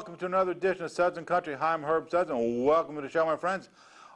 welcome to another edition of Suds and Country. Hi, I'm Herb Suds, and welcome to the show, my friends.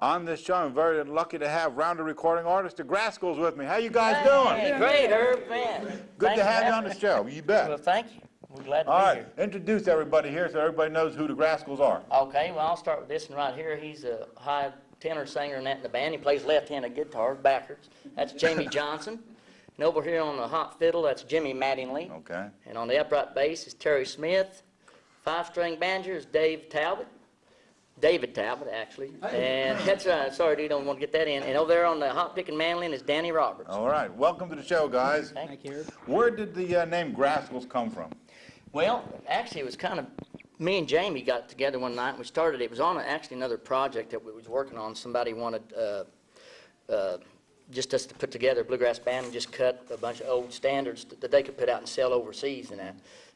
On this show, I'm very lucky to have rounder recording artist, the Grascals, with me. How you guys doing? Hey, great, Herb, man. Good to have you on the show. You bet. Well, thank you. We're glad to All be right, here. introduce everybody here so everybody knows who the Grascals are. Okay, well, I'll start with this one right here. He's a high tenor singer in the band. He plays left-handed guitar, backwards. That's Jamie Johnson. And over here on the hot fiddle, that's Jimmy Mattingly. Okay. And on the upright bass is Terry Smith. Five-string banjo is David Talbot, actually. And that's right. Sorry, dude, don't want to get that in. And over there on the hot picking mandolin is Danny Roberts. All right. Welcome to the show, guys. Thank you. Where did the name Grascals come from? Well, actually, it was kind of me and Jamie got together one night and we started. It was on actually another project that we was working on. Somebody wanted just us to put together a bluegrass band and just cut a bunch of old standards that they could put out and sell overseas and that.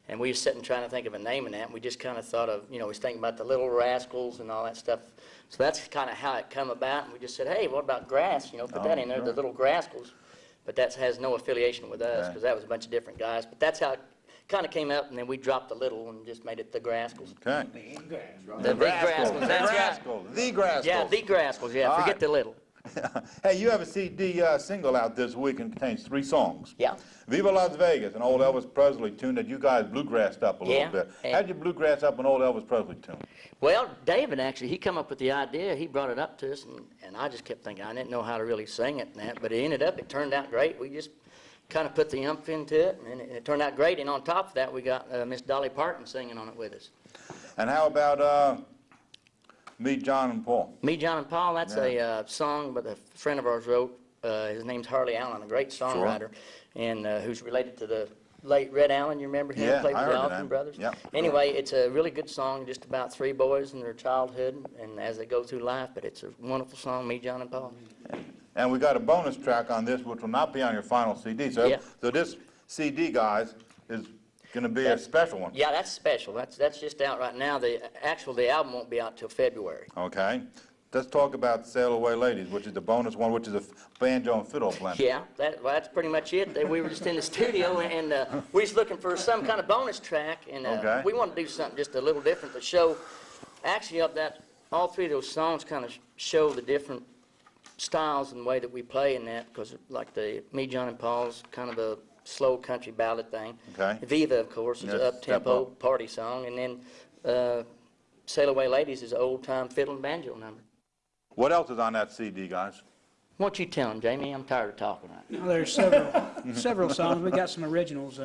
And we were sitting trying to think of a name in that, and we just kind of thought of, you know, we was thinking about the Little Rascals and all that stuff. So that's kind of how it come about, and we just said, hey, what about grass? You know, put that in there, the Little Grascals. But that has no affiliation with us, because that was a bunch of different guys. But that's how it kind of came up, and then we dropped the Little and just made it the Grascals. Okay. The Grascals, that's right. The Grascals. Yeah, the Grascals, yeah, forget the Little. Hey, you have a CD single out this week and contains 3 songs. Yeah. Viva Las Vegas, an old Elvis Presley tune that you guys bluegrassed up a little bit. How'd you bluegrass up an old Elvis Presley tune? Well, David, actually, he come up with the idea. He brought it up to us, and I just kept thinking, I didn't know how to really sing it and that, but it turned out great. We just kind of put the umph into it, and it turned out great. And on top of that, we got Miss Dolly Parton singing on it with us. And how about Meet John and Paul? Meet John and Paul, that's a song that a friend of ours wrote. His name's Harley Allen, a great songwriter, and who's related to the late Red Allen. You remember him? Yeah, Played with the Allen Allen brothers. Yep. Anyway, it's a really good song, just about 3 boys in their childhood and as they go through life. But it's a wonderful song, Meet John and Paul. And we got a bonus track on this, which will not be on your final CD. So, so this CD, guys, is going to be a special one. Yeah, that's special. That's just out right now. The album won't be out till February. Okay. Let's talk about Sail Away Ladies, which is the bonus one, which is a banjo and fiddle blend. Yeah, that's pretty much it. We were just in the studio, and we was looking for some kind of bonus track, and we wanted to do something just a little different to show, actually, all 3 of those songs kind of show the different styles and the way that we play in that, because like the Me, John, and Paul's kind of a slow country ballad thing. Okay. Viva, of course, is an up-tempo party song, and then Sail Away Ladies is an old-time fiddle and banjo number. What else is on that CD, guys? Why don't you tell them, Jamie? I'm tired of talking right now. Well, there's several songs. We got some originals.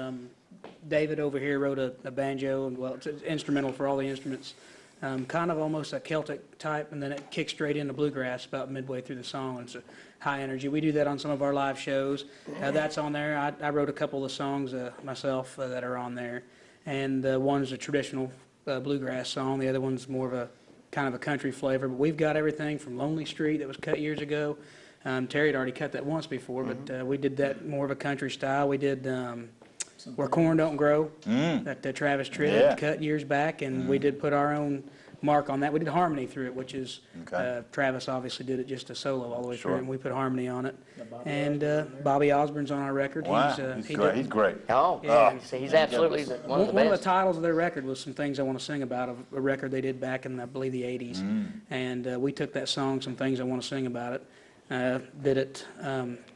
David over here wrote a banjo, and well, it's an instrumental for all the instruments. Kind of almost a Celtic type, and then it kicks straight into bluegrass about midway through the song. It's a high energy. We do that on some of our live shows. That's on there. I wrote a couple of songs myself that are on there, and one's a traditional bluegrass song. The other one's more of a kind of a country flavor. But we've got everything from Lonely Street that was cut years ago. Terry had already cut that once before, but we did that more of a country style. We did Where Corn Don't Grow, that Travis Tritt cut years back, and we did put our own mark on that. We did harmony through it, which is, Travis obviously did it just a solo all the way through, and we put harmony on it. And Bobby Osborne's on our record. Wow, he's great. Oh, yeah, he's absolutely one of the best. One of the titles of their record was some things I want to sing about, a record they did back in, I believe, the 80s. And we took that song, Some Things I Want to Sing About It, did it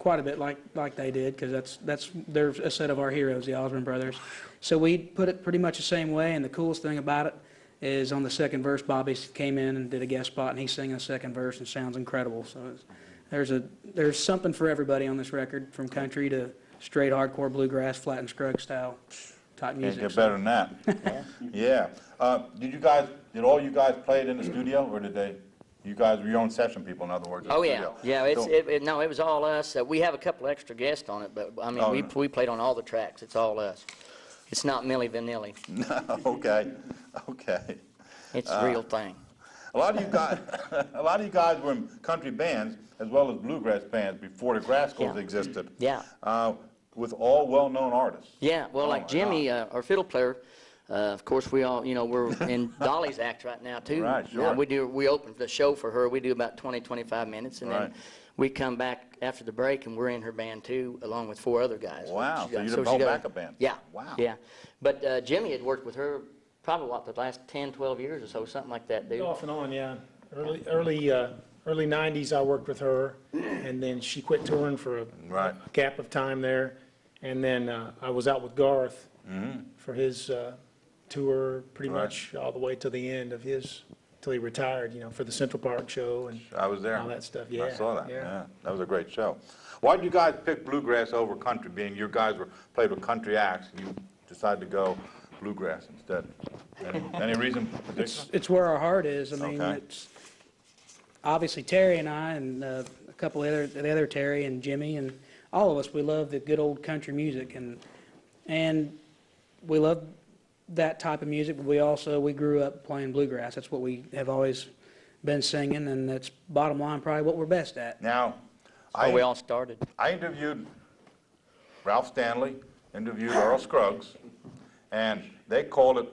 quite a bit like they did, because they're a set of our heroes, the Osborne brothers. So we put it pretty much the same way, and the coolest thing about it is on the second verse, Bobby came in and did a guest spot, and he's singing a second verse, and sounds incredible. So there's something for everybody on this record, from country to straight hardcore bluegrass, flat and scrug style type music. Can't get better than that. Yeah. Did all you guys play it in the studio, or did you guys were your own session people, in other words? Oh yeah, yeah. It was all us. We have a couple extra guests on it, but I mean, we played on all the tracks. It's all us. It's not Milli Vanilli. Okay. Okay. It's the real thing. A lot of you guys were in country bands as well as bluegrass bands before the Grascals existed. Yeah. With all well-known artists. Yeah. Well, like Jimmy, our fiddle player. Of course, we all, we're in Dolly's act right now too. Right. Sure. We open the show for her. We do about 20-25 minutes, and then we come back after the break, and we're in her band too, along with 4 other guys. Wow. So you're the whole backup band. Yeah. Wow. Yeah. But Jimmy had worked with her probably what, the last 10, 12 years or so, something like that, dude. Off and on, yeah. Early 90s, I worked with her, and then she quit touring for a gap of time there. And then I was out with Garth for his tour pretty much all the way to the end of his, till he retired, you know, for the Central Park show and I was there. all that stuff. Yeah, I saw that. Yeah, that was a great show. Why did you guys pick bluegrass over country? Being you guys played with country acts, you decided to go bluegrass instead. Any reason particular? It's where our heart is. I mean, it's obviously Terry and I and a couple of the other Terry and Jimmy and all of us. We love the good old country music and we love that type of music. But we grew up playing bluegrass. That's what we have always been singing, and that's bottom line probably what we're best at. Now, we all started. I interviewed Ralph Stanley, interviewed Earl Scruggs, and they called it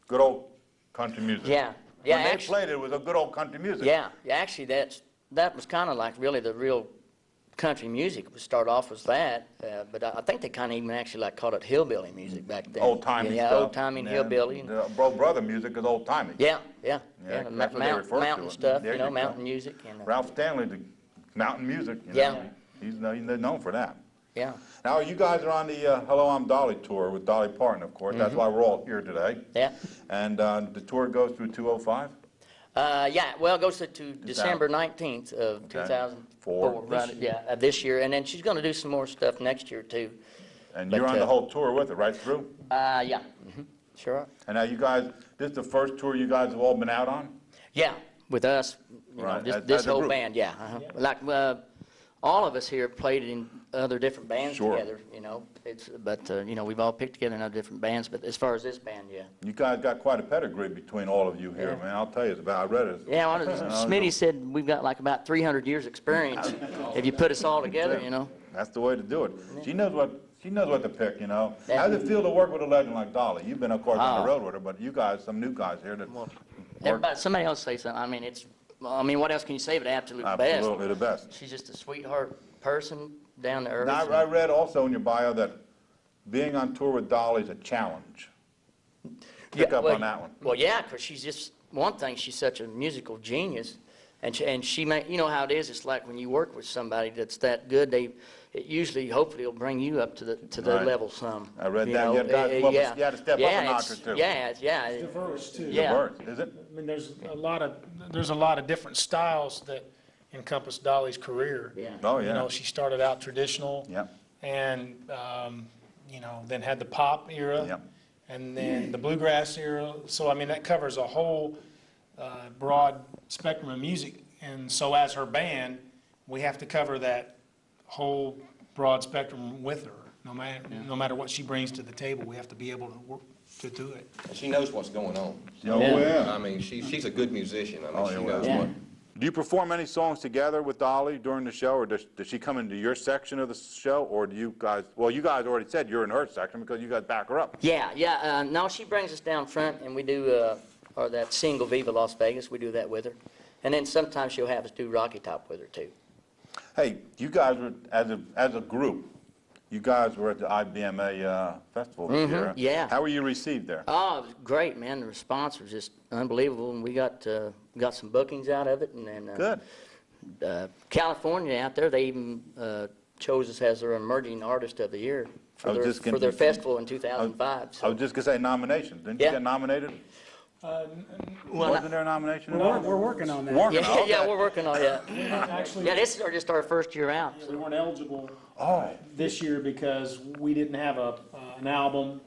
good old country music. Yeah. When they played it, it was a good old country music. Yeah, actually, that was kind of like really the real country music. We start off with that, but I think they kind of even actually like called it hillbilly music back then. Old-timey stuff. Yeah, old-timey and hillbilly. The brother music is old-timey. Yeah, that's what they refer to mountain it. stuff, There you know, you go. mountain music. And, Ralph Stanley, the mountain music, you Yeah. know, he's known for that. yeah, Now, you guys are on the Hello, I'm Dolly tour with Dolly Parton, of course. That's why we're all here today. yeah. And the tour goes through 2005? Yeah, well, it goes to December 19th of 2004, right, this year. And then she's going to do some more stuff next year, too. And you're on the whole tour with it, right through? Yeah, sure are. And now you guys, this is the first tour you guys have all been out on? Yeah, with us, you Right, know, as this a whole group. band, yeah. Like, all of us here played in other different bands Sure. together, you know. But you know, we've all picked together in other different bands. But as far as this band, yeah. You guys got quite a pedigree between all of you here, man. I'll tell you, I read it. Yeah, Smitty said we've got like about 300 years experience if you put us all together, you know. That's the way to do it. She knows what to pick, you know. How does it feel to work with a legend like Dolly? You've been, of course, on the road with her, but you guys, some new guys here that Everybody, somebody else say something. I mean, what else can you say but absolute best? absolutely the best. She's just a sweetheart person, down to earth. Now, I read also in your bio that being on tour with Dolly is a challenge. Pick up on that one. Well, yeah, because she's just, one thing, she's such a musical genius. And she may, you know how it is, it's like when you work with somebody that's that good, it usually, hopefully, will bring you up to the level some. I read you that. know, You had to step up a notch or two. Yeah. diverse too. Yeah. Diverse, is it? I mean, there's a lot of different styles that encompass Dolly's career. Yeah. Oh, yeah. You know, she started out traditional. Yep. And, you know, then had the pop era. Yep. And then the bluegrass era. So, I mean, that covers a whole broad spectrum of music. And so as her band, we have to cover that whole broad spectrum with her. No matter what she brings to the table, we have to be able to work to do it. She knows what's going on. Oh, yeah. I mean, she's a good musician. I mean, Oh, she yeah, knows yeah. what. Do you perform any songs together with Dolly during the show, or does she come into your section of the show, or do you guys, well, you guys already said you're in her section because you guys back her up. Yeah. No, she brings us down front, and we do, or that single Viva Las Vegas, we do that with her. And then sometimes she'll have us do Rocky Top with her, too. Hey, you guys were, as a group, you guys were at the IBMA festival this year. yeah. How were you received there? Oh, it was great, man. The response was just unbelievable, and we got some bookings out of it. And then Good. California out there, they even chose us as their emerging artist of the year for just their festival in 2005. I was just going to say nominations. Didn't you Yeah. get nominated? Wasn't there a nomination? We're working on that. Working, Yeah, okay. we're working on that. Actually, Yeah, this is just our first year out. we weren't eligible Oh. this year because we didn't have an album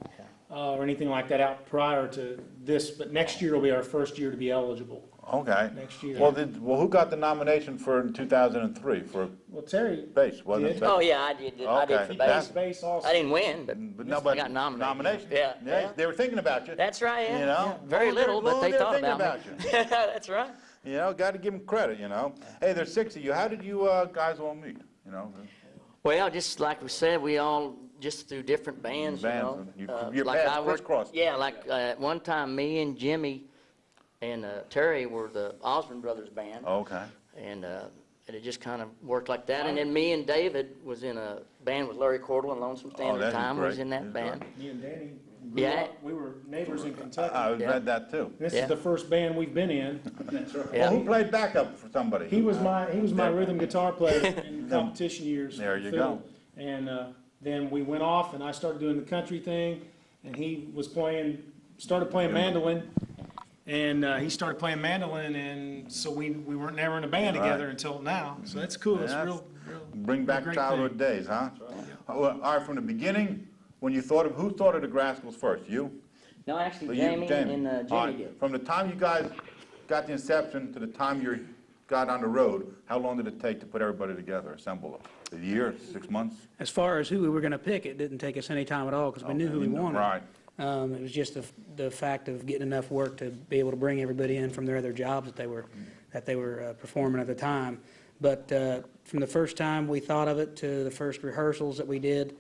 or anything like that out prior to this. But next year will be our first year to be eligible. Okay. Next year. Well, who got the nomination for 2003 for Well, Terry. bass? Wasn't it? did. Oh, yeah, I did Okay. for He bass. plays bass also. I didn't win, But but I got nominated. nomination. Yeah. They were thinking about you. That's right, yeah. You know? Yeah. Very little, but they They're thought thinking about me. That's right. You know, got to give them credit, you know. Hey, there's 6 of you. How did you guys all meet? You know, Well, just like we said, we all just through different bands, Bands, you and know. your Like paths I worked- crisscrossed. Yeah, like at one time, me and Jimmy and Terry were the Osmond Brothers band, okay. and it just kind of worked like that. And then me and David was in a band with Larry Cordell and Lonesome Standard that's Time. Was great. in that He's band. Me and Danny grew Yeah. up, we were neighbors in Kentucky. I Yeah. read that too. This Yeah. is the first band we've been in. Yeah. Who played backup for somebody? He was my rhythm guitar player in competition years. There you Phil. go. And then we went off, and I started doing the country thing, and he was started playing mandolin, and he started playing mandolin, and so we weren't never in a band Right. together until now. So that's cool. It's Yeah, real. Bring back great childhood days, huh? All right, from the beginning, when you thought of, who thought of the Grascals first? You? No, actually, Well, you- Jamie and All Jimmy right, did. from the time you guys got the inception to the time you got on the road, how long did it take to put everybody together, assemble it? A year, 6 months? As far as who we were going to pick, it didn't take us any time at all because we knew who we wanted. Right. It was just the fact of getting enough work to be able to bring everybody in from their other jobs that they were performing at the time. But from the first time we thought of it to the first rehearsals that we did,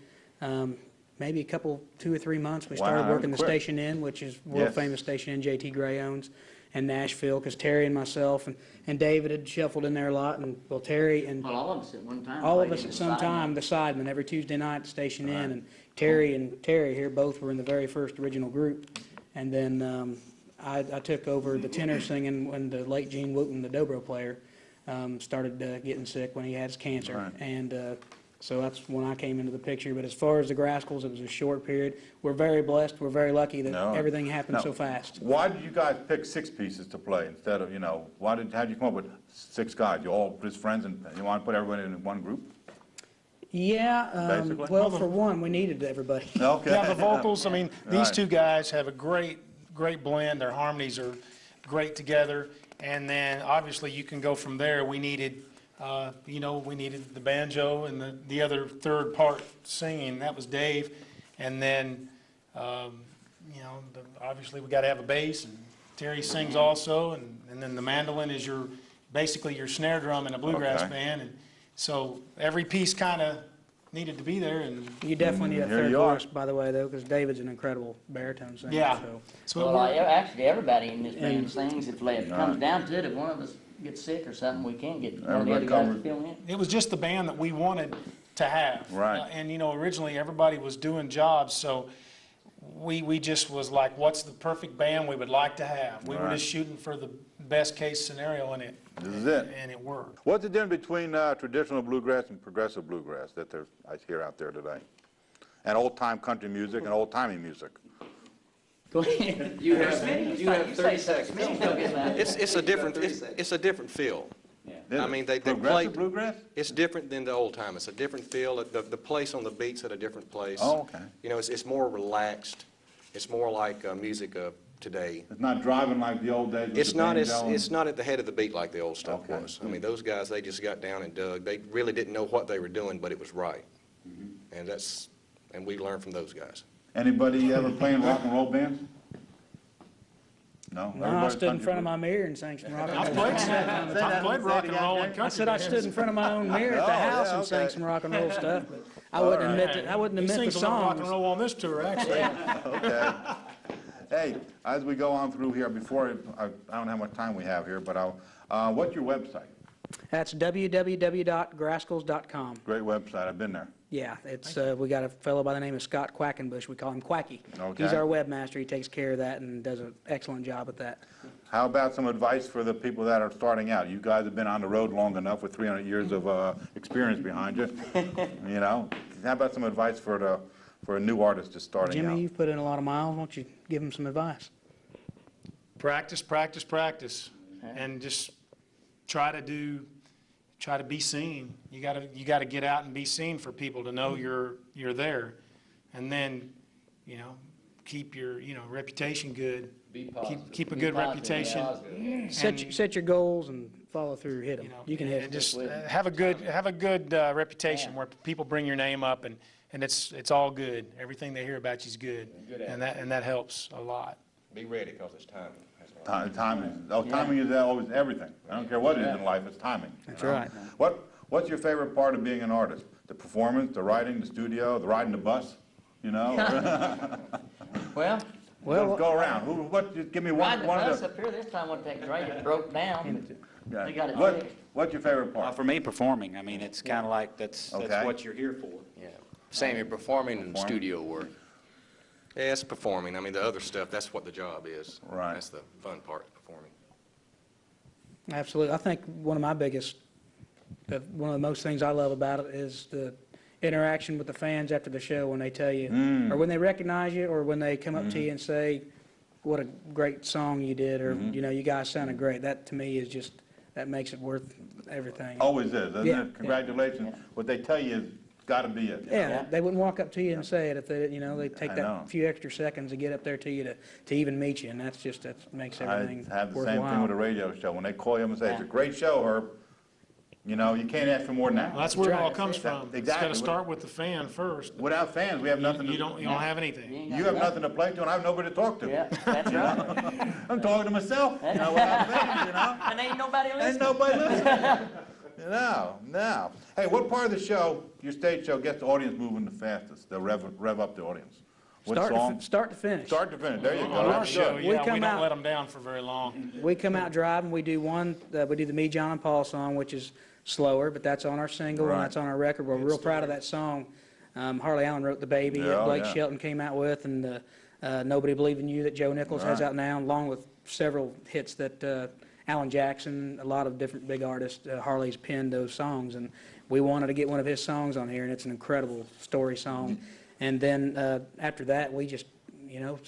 maybe a couple, 2 or 3 months, we Wow, started that was working the quick. Station Inn, which is Yes. world-famous Station Inn JT Gray owns, and Nashville, because Terry and myself and David had shuffled in there a lot, and, well, Terry and Well, all of us at one time. all of played us in at the some Sidemen. time, the Sidemen, every Tuesday night at the Station Inn, and Terry here both were in the very first original group. And then I took over the tenor singing when the late Gene Wooten, the dobro player, started getting sick when he had his cancer. Right. And so that's when I came into the picture. But as far as the Grascals, it was a short period. We're very blessed, we're very lucky that No. everything happened Now, so fast. Why did you guys pick 6 pieces to play instead of, how'd you come up with 6 guys? You all just friends and you want to put everybody in one group? Yeah, Basically. well, for one, we needed everybody. Okay. Yeah, the vocals, I mean, these Right. two guys have a great blend. Their harmonies are great together. And then, obviously, you can go from there. We needed, we needed the banjo and the other third part singing. That was Dave. And then, obviously, we got to have a bass, and Terry sings also. And then the mandolin is basically your snare drum in a bluegrass Okay. band. And so every piece kind of needed to be there. And You definitely need a Here third you are. voice, by the way, though, because David's an incredible baritone singer. yeah, So. so Well, we're- actually, everybody in this band sings. If it comes down to it, if one of us gets sick or something, we can get one of the other Everybody guys to covered. fill in. it was just the band that we wanted to have. Right. And, originally, everybody was doing jobs, so we just was like, what's the perfect band we would like to have? We were Right. just shooting for the best case scenario, and This is it. it worked. What's the difference between traditional bluegrass and progressive bluegrass that I hear out there today? And old-time country music and old-timey music? Go ahead. You have 30 seconds. Smitty's gonna get that. It's a different feel. Is I it? mean, they play, Progressive bluegrass? it's different than the old time. It's a different feel. The place on the beat's at a different place. Oh, okay. It's more relaxed. It's more like music of today. It's not driving like the old days with It's the not banjo and- it's not at the head of the beat like the old stuff Okay. was. I mean, those guys, they just got down and dug. They really didn't know what they were doing, but it was right. And we learned from those guys. Anybody ever playing rock and roll bands? No? No, I stood in front of my mirror and sang some rock and roll. I played rock and roll and country. I said I stood in front of my own mirror at the house and sang some rock and roll stuff, but I wouldn't admit He the sings a little rock and songs. roll on this tour, actually. Okay. Hey, as we go on through here, I don't know how much time we have here, but what's your website? That's www.grascals.com. Great website, I've been there. Yeah, it's, we got a fellow by the name of Scott Quackenbush. We call him Quacky. Okay. He's our webmaster. He takes care of that and does an excellent job at that. How about some advice for the people that are starting out? You guys have been on the road long enough with 300 years of experience behind you. How about some advice for a new artist just starting Jimmy, out? you've put in a lot of miles. Why don't you give him some advice? Practice, practice, practice, and just try to be seen. You gotta get out and be seen for people to know you're there, and then, keep your, reputation good. Be positive. Keep a Be good positive, reputation. Positive. Set your goals and follow through, hit them. You can hit And them. just have a good reputation where people bring your name up, and it's all good. Everything they hear about you is good, and that helps a lot. Be ready, because it's timing. Timing is always everything. I don't care what it is in life, it's timing. That's right. What's your favorite part of being an artist? The performance, the writing, the studio, the riding the bus? Well, Go around. Just give me one riding the one bus of up here this time wasn't that great. It broke down. the. They got it What- fixed. What's your favorite part? For me, performing. I mean, it's kind of like that's Okay. what you're here for. Yeah. Same in performing and Performing. studio work. Yeah, it's performing. I mean, the other stuff, that's what the job is. Right. That's the fun part, performing. Absolutely. I think one of my biggest, one of the most things I love about it is the interaction with the fans after the show when they tell you, or when they recognize you, or when they come up to you and say, what a great song you did, or, you know, you guys sounded great. That, to me, is just, that makes it worth everything. Always is, doesn't Yeah, it? Congratulations. yeah. What they tell you is got to be it. Yeah, they wouldn't walk up to you and say it if they, you know, they take I know. that few extra seconds to get up there to you to even meet you, and that's just, that makes everything I have the same thing with a worthwhile. radio show. When they call you up and say, it's a Yeah. great show, Herb, you know, you can't ask for more than that. Well, that's where it all right. comes from. It's Exactly. got to start with the fan first. Without fans, we have nothing to. You don't have anything. You have nothing to play to, and I have nobody to talk to. Yeah, that's right. I'm talking to myself, you know, without fans, you know. And ain't nobody Ain't listening. nobody listening. No. Hey, what part of the show, your stage show, gets the audience moving the fastest? They'll rev up the audience? What song? Start to finish. Start to finish, there you go. On our That's show, good. We yeah, we come don't out- let them down for very long. We come out driving, we do we do the Me, John, and Paul song, which is slower, but that's on our single, and Right. that's on our record. We're real proud of that song. Harley Allen wrote The Baby, Yeah, that oh, Blake yeah. Shelton came out with, and Nobody Believed in You that Joe Nichols has Right. out now, along with several hits that Alan Jackson, a lot of different big artists, Harley's penned those songs, and we wanted to get one of his songs on here, and it's an incredible story song. And then after that, we just, you know,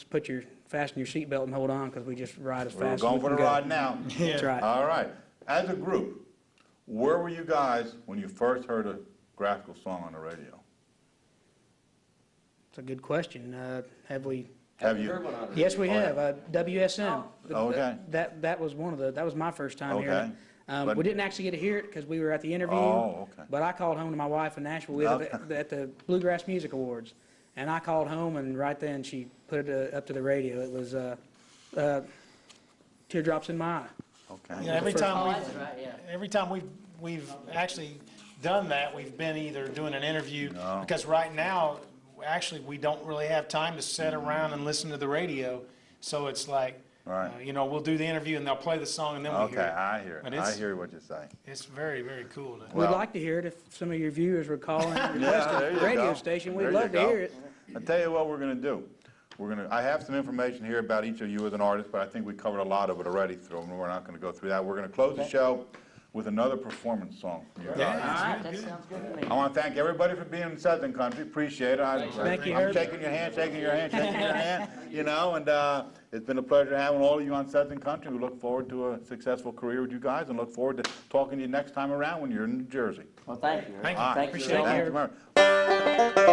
fasten your seatbelt and hold on, because we just ride as We're fast as going we for can the go. ride now. That's right. All right. As a group, where were you guys when you first heard a Grascals song on the radio? It's a good question. Have we? Have you? Yes, we have. WSM. Oh, okay. That was that was my first time hearing Okay. it. But- We didn't actually get to hear it because we were at the interview. Oh, okay. But I called home to my wife in Nashville. We were Okay. at the Bluegrass Music Awards. And I called home, and right then she put it up to the radio. It was Teardrops in My Eye. Okay. Yeah, every first- time Oh, that's right, yeah. every time we've actually done that, we've been either doing an interview, No. because right now, actually, we don't really have time to sit around and listen to the radio. So it's like, Right. you know, we'll do the interview and they'll play the song and then we hear Okay, it. I hear But it. I it's- hear what you're saying. It's very, very cool. Well- We'd like to hear it if some of your viewers would call and request there a you radio go. station. There We'd you love to go. hear it. I'll tell you what we're going to do. I have some information here about each of you as an artist, but I think we covered a lot of it already, so we're not going to go through that. We're going to close the show with another performance song from you guys. All right, that sounds good to me. I want to thank everybody for being in Southern Country. Appreciate it. Thank you, I'm Herb. shaking your hand, shaking your hand, shaking your hand, you know, and it's been a pleasure having all of you on Southern Country. We look forward to a successful career with you guys and look forward to talking to you next time around when you're in New Jersey. Well, thank you. Thank you. All right. Thank you Appreciate so it. much. Thank you very much.